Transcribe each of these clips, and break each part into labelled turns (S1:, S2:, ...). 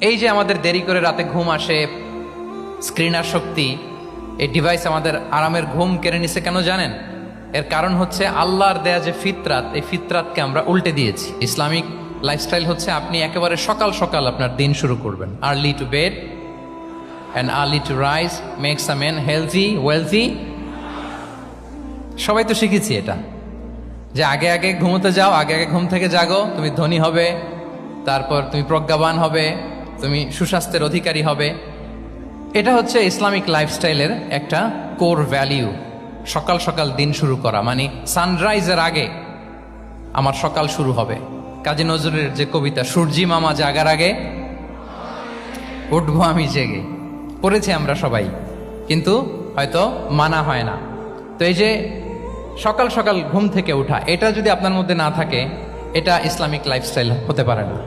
S1: এই যে আমাদের দেরি করে রাতে ঘুম আসে, স্ক্রিন আর শক্তি, এই ডিভাইস আমাদের আরামের ঘুম কেড়ে নিছে কেন জানেন? এর কারণ হচ্ছে আল্লাহর দেয়া যে ফিতরাত, এই ফিতরাতকে আমরা উল্টে দিয়েছি। ইসলামিক লাইফস্টাইল হচ্ছে আপনি একেবারে সকাল সকাল আপনার দিন শুরু করবেন। Early to bed and early to rise makes a man healthy wealthy. সবাই তো শিখেছি এটা, যে আগে আগে ঘুমোতে যাও, আগে আগে ঘুম থেকে জাগো, তুমি ধনী হবে, তারপর তুমি প্রজ্ঞাবান হবে, তুমি সুস্বাস্থ্যের অধিকারী হবে। এটা হচ্ছে ইসলামিক লাইফস্টাইলের একটা কোর ভ্যালিউ। সকাল সকাল দিন শুরু করা মানে সানরাইজের আগে আমার সকাল শুরু হবে। কাজী নজরুলের যে কবিতা, সূর্যি মামা জাগার আগে উঠবো আমি জেগে, পড়েছি আমরা সবাই, কিন্তু হয়তো মানা হয় না। তো এই যে সকাল সকাল ঘুম থেকে ওঠা, এটা যদি আপনার মধ্যে না থাকে, এটা ইসলামিক লাইফস্টাইল হতে পারে না।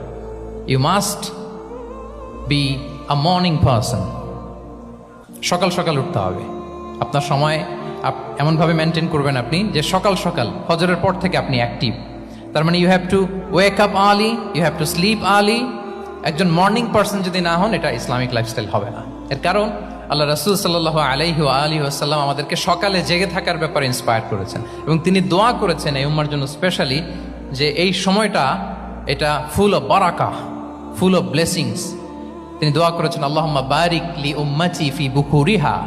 S1: You must be a morning person. সকাল সকাল উঠতে হবে। আপনার সময় এমনভাবে মেনটেন করবেন আপনি যে সকাল সকাল ফজরের পর থেকে আপনি অ্যাক্টিভ। তার মানে you have to wake up early, you have to sleep early. একজন মর্নিং পারসন যদি না হন, এটা ইসলামিক লাইফস্টাইল হবে না। এর কারণ আল্লাহ রাসূল সাল্লাল্লাহু আলাইহি ওয়া আলিহি ওয়াসাল্লাম আমাদেরকে সকালে জেগে থাকার ব্যাপারে ইন্সপায়ার করেছেন, এবং তিনি দোয়া করেছেন এই উম্মার জন্য স্পেশালি, যে এই সময়টা এটা ফুল অফ বারাকা, ফুল অফ ব্লেসিংস। তিনি দোয়া করেছেন, আল্লাহুম্মা বারিক লি উম্মতি ফি বুকুরিহা।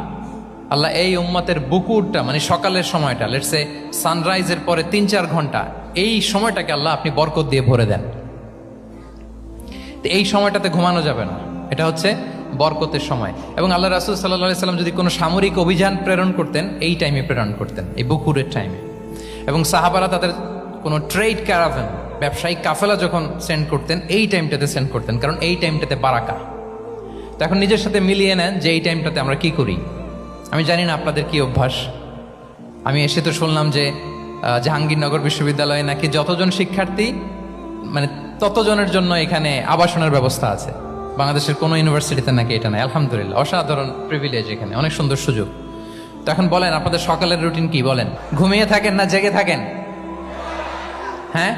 S1: আল্লাহ এই উম্মতের বুকুরটা মানে সকালের সময়টা, লেটস সে সানরাইজের পরে ৩-৪ ঘন্টা, এই সময়টাকে আল্লাহ আপনি বরকত দিয়ে ভরে দেন। এই সময়টাতে ঘুমানো যাবে না, এটা হচ্ছে বরকতের সময়। এবং আল্লাহ রাসূল সাল্লাল্লাহু আলাইহি সাল্লাম যদি কোনো সামরিক অভিযান প্রেরণ করতেন, এই টাইমে প্রেরণ করতেন, এই বুকুরের টাইমে। এবং সাহাবারা তাদের কোনো ট্রেড ক্যারাভেন, ব্যবসায়িক কাফেলা যখন সেন্ড করতেন, এই টাইমটাতে সেন্ড করতেন, কারণ এই টাইমটাতে বারাকা। তো এখন নিজের সাথে মিলিয়ে নেন যে এই টাইমটাতে আমরা কি করি। আমি জানি না আপনাদের কি অভ্যাস। আমি এসে তো শুনলাম যে জাহাঙ্গীরনগর বিশ্ববিদ্যালয়ে নাকি যতজন শিক্ষার্থী, মানে ততজনের জন্য এখানে আবাসনের ব্যবস্থা আছে। বাংলাদেশের কোনো ইউনিভার্সিটিতে নাকি এটা নাই। আলহামদুলিল্লাহ, অসাধারণ প্রিভিলেজ, এখানে অনেক সুন্দর সুযোগ। তো এখন বলেন, আপনাদের সকালের রুটিন কি? বলেন, ঘুমিয়ে থাকেন না জেগে থাকেন? হ্যাঁ,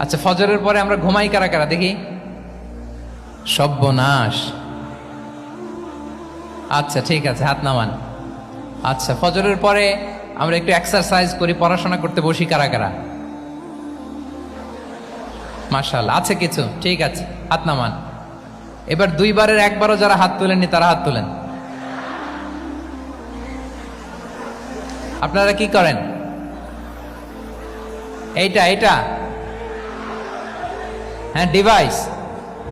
S1: আচ্ছা, ফজরের পরে আমরা ঘুমাই কারা কারা দেখি? সর্বনাশ। আচ্ছা ঠিক আছে, হাত নামান। আচ্ছা, ফজরের পরে আমরা একটু এক্সারসাইজ করি, পড়াশোনা করতে বসি কারা কারা? মাশাআল্লাহ, আছে কিছু, ঠিক আছে, হাত নামান। এবার 2 বারের 1 বারও যারা হাত তোলেননি তারা হাত তোলেন। আপনারা কি করেন? এইটা হ্যাঁ, ডিভাইস